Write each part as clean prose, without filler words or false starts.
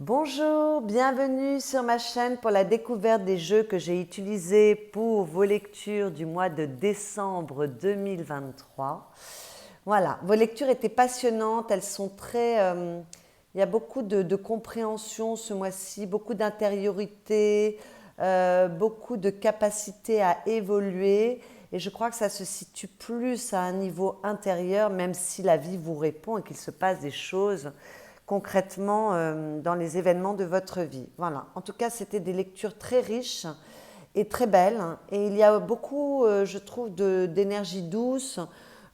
Bonjour, bienvenue sur ma chaîne pour la découverte des jeux que j'ai utilisés pour vos lectures du mois de décembre 2023. Voilà, vos lectures étaient passionnantes, elles sont très... il y a beaucoup de compréhension ce mois-ci, beaucoup d'intériorité, beaucoup de capacité à évoluer. Et je crois que ça se situe plus à un niveau intérieur, même si la vie vous répond et qu'il se passe des choses concrètement dans les événements de votre vie. Voilà. En tout cas, c'était des lectures très riches et très belles. Et il y a beaucoup, je trouve, d'énergie douce,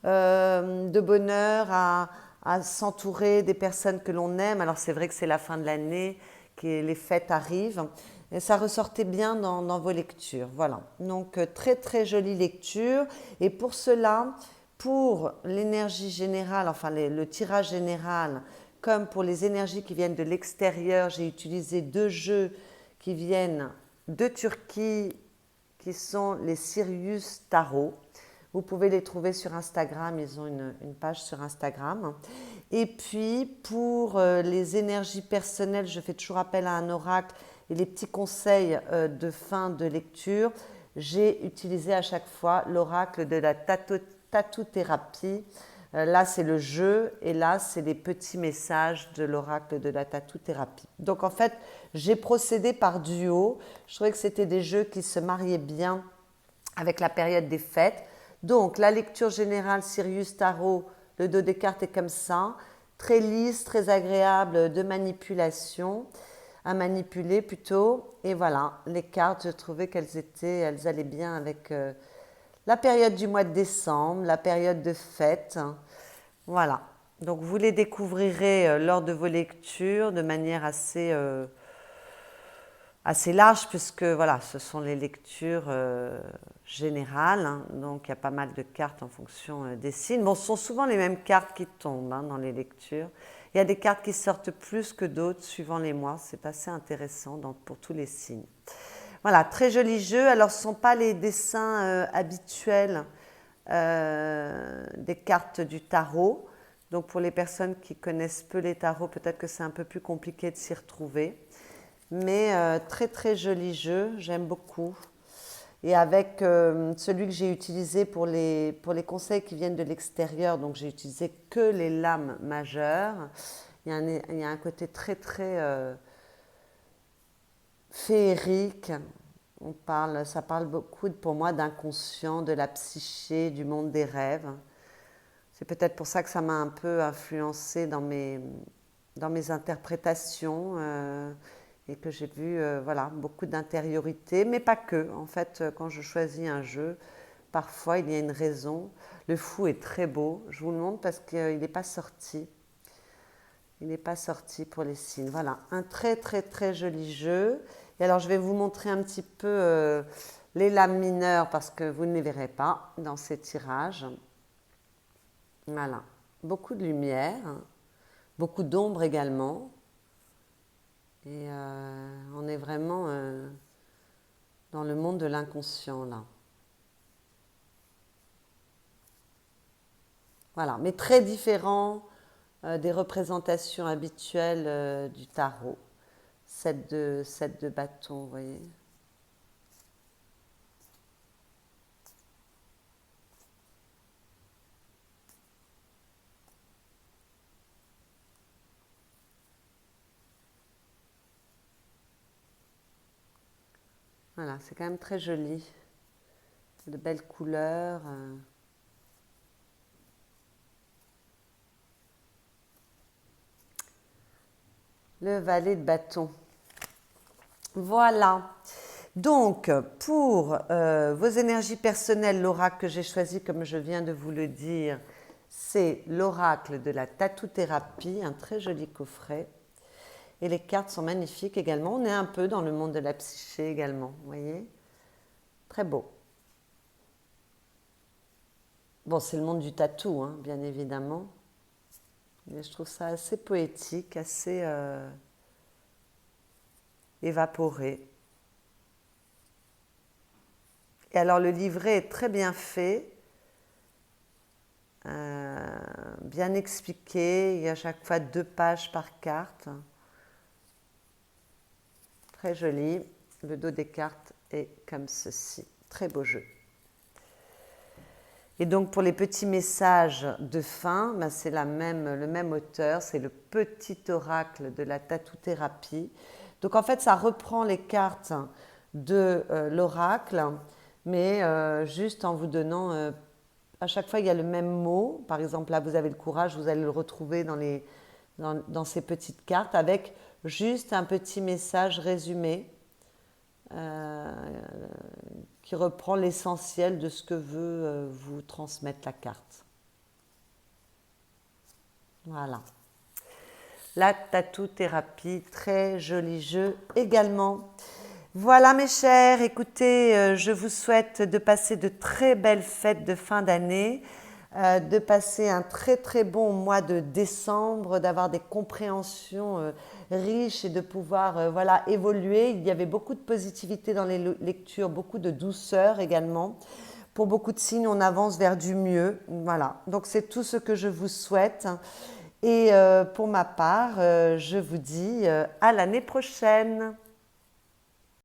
de bonheur à s'entourer des personnes que l'on aime. Alors c'est vrai que c'est la fin de l'année, que les fêtes arrivent. Et ça ressortait bien dans vos lectures. Voilà. Donc très très jolie lecture. Et pour cela, pour l'énergie générale, enfin le tirage général, comme pour les énergies qui viennent de l'extérieur, j'ai utilisé deux jeux qui viennent de Turquie, qui sont les Sirius Tarot. Vous pouvez les trouver sur Instagram, ils ont une page sur Instagram. Et puis pour les énergies personnelles, je fais toujours appel à un oracle et les petits conseils de fin de lecture. J'ai utilisé à chaque fois l'oracle de la tatou-thérapie. Là, c'est le jeu et là, c'est les petits messages de l'oracle de la tatou-thérapie. Donc, en fait, j'ai procédé par duo. Je trouvais que c'était des jeux qui se mariaient bien avec la période des fêtes. Donc, la lecture générale Sirius Tarot, le dos des cartes est comme ça. Très lisse, très agréable de manipulation, à manipuler plutôt. Et voilà, les cartes, je trouvais elles allaient bien avec la période du mois de décembre, la période de fête. Voilà. Donc vous les découvrirez lors de vos lectures de manière assez large puisque voilà, ce sont les lectures générales. Donc il y a pas mal de cartes en fonction des signes. Bon, ce sont souvent les mêmes cartes qui tombent dans les lectures. Il y a des cartes qui sortent plus que d'autres suivant les mois. C'est assez intéressant pour tous les signes. Voilà, très joli jeu. Alors, ce ne sont pas les dessins habituels des cartes du tarot. Donc, pour les personnes qui connaissent peu les tarots, peut-être que c'est un peu plus compliqué de s'y retrouver. Mais très, très joli jeu. J'aime beaucoup. Et avec celui que j'ai utilisé pour les conseils qui viennent de l'extérieur, donc j'ai utilisé que les lames majeures. Il y a un côté très, très féerique. Ça parle beaucoup pour moi d'inconscient, de la psyché, du monde des rêves. C'est peut-être pour ça que ça m'a un peu influencé dans mes interprétations et que j'ai vu voilà, beaucoup d'intériorité, mais pas que. En fait, quand je choisis un jeu, parfois il y a une raison. Le fou est très beau. Je vous le montre parce qu'il n'est pas sorti. Il n'est pas sorti pour les signes. Voilà, un très très très joli jeu. Et alors je vais vous montrer un petit peu les lames mineures parce que vous ne les verrez pas dans ces tirages. Voilà, beaucoup de lumière, beaucoup d'ombre également. Et on est vraiment dans le monde de l'inconscient là. Voilà, mais très différent des représentations habituelles du tarot. 7 de bâton, vous voyez. Voilà, c'est quand même très joli. De belles couleurs. Le valet de bâton. Voilà. Donc, pour vos énergies personnelles, l'oracle que j'ai choisi, comme je viens de vous le dire, c'est l'oracle de la tatou-thérapie, un très joli coffret. Et les cartes sont magnifiques également. On est un peu dans le monde de la psyché également, vous voyez. Très beau. Bon, c'est le monde du tatou, hein, bien évidemment. Mais je trouve ça assez poétique, assez évaporé. Et alors le livret est très bien fait, bien expliqué. Il y a à chaque fois 2 pages par carte. Très joli. Le dos des cartes est comme ceci. Très beau jeu. Et donc pour les petits messages de fin, ben c'est le même auteur, c'est le petit oracle de la tatou-thérapie. Donc en fait ça reprend les cartes de l'oracle, mais juste en vous donnant, à chaque fois il y a le même mot. Par exemple là vous avez le courage, vous allez le retrouver dans ces petites cartes avec juste un petit message résumé. Qui reprend l'essentiel de ce que veut vous transmettre la carte. Voilà. La tatou-thérapie, très joli jeu également. Voilà mes chers, écoutez, je vous souhaite de passer de très belles fêtes de fin d'année, de passer un très très bon mois de décembre, d'avoir des compréhensions riches et de pouvoir voilà, évoluer. Il y avait beaucoup de positivité dans les lectures, beaucoup de douceur également. Pour beaucoup de signes, on avance vers du mieux. Voilà, donc c'est tout ce que je vous souhaite. Et pour ma part, je vous dis à l'année prochaine.